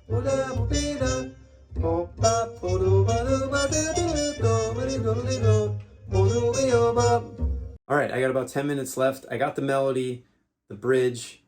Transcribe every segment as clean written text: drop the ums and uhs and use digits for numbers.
All right, I got about 10 minutes left. I got the melody. The bridge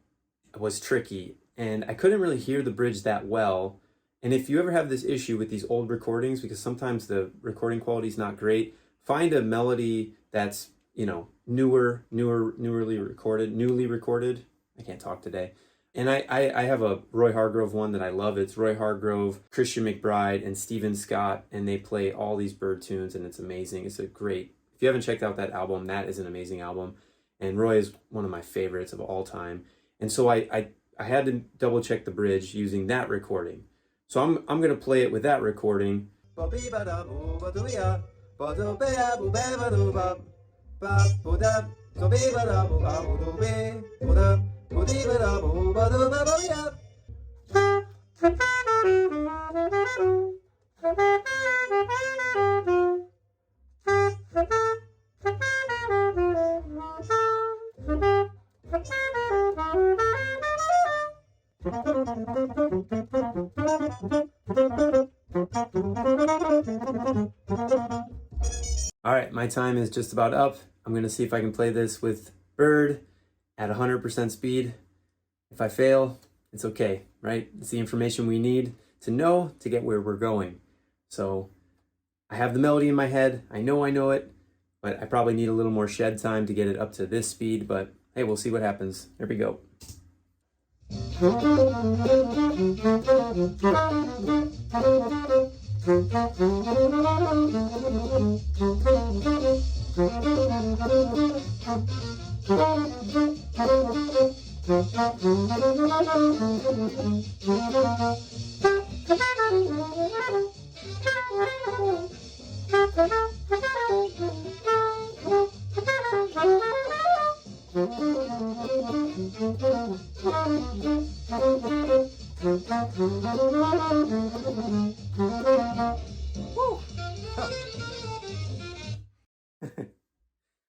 was tricky, and I couldn't really hear the bridge that well. And if you ever have this issue with these old recordings, because sometimes the recording quality is not great, find a melody that's, you know, newly recorded. I can't talk today. And I have a Roy Hargrove one that I love. It's Roy Hargrove, Christian McBride, and Stephen Scott, and they play all these bird tunes, and it's amazing. It's a great, if you haven't checked out that album, that is an amazing album. And Roy is one of my favorites of all time. And so I had to double check the bridge using that recording. So I'm gonna play it with that recording. All right, my time is just about up. I'm gonna see if I can play this with Bird at 100% speed. If I fail, it's okay, right? It's the information we need to know to get where we're going. So I have the melody in my head. I know it, but I probably need a little more shed time to get it up to this speed, but hey, we'll see what happens. Here we go.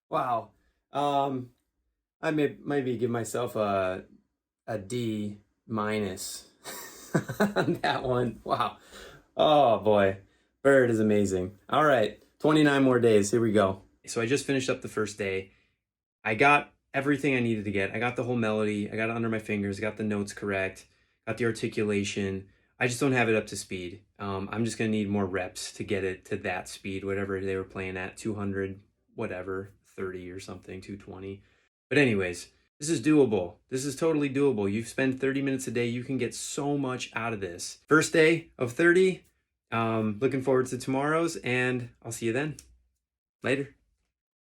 Wow. I may maybe give myself a D minus on that one. Wow. Oh boy. Bird is amazing. All right. 29 more days. Here we go. So I just finished up the first day. I got everything I needed to get. I got the whole melody. I got it under my fingers. Got the notes correct. Got the articulation. I just don't have it up to speed. I'm just going to need more reps to get it to that speed, whatever they were playing at, 200, whatever, 30 or something, 220. But anyways, this is doable. This is totally doable. You spend 30 minutes a day, you can get so much out of this. First day of 30. Looking forward to tomorrow's, and I'll see you then. Later.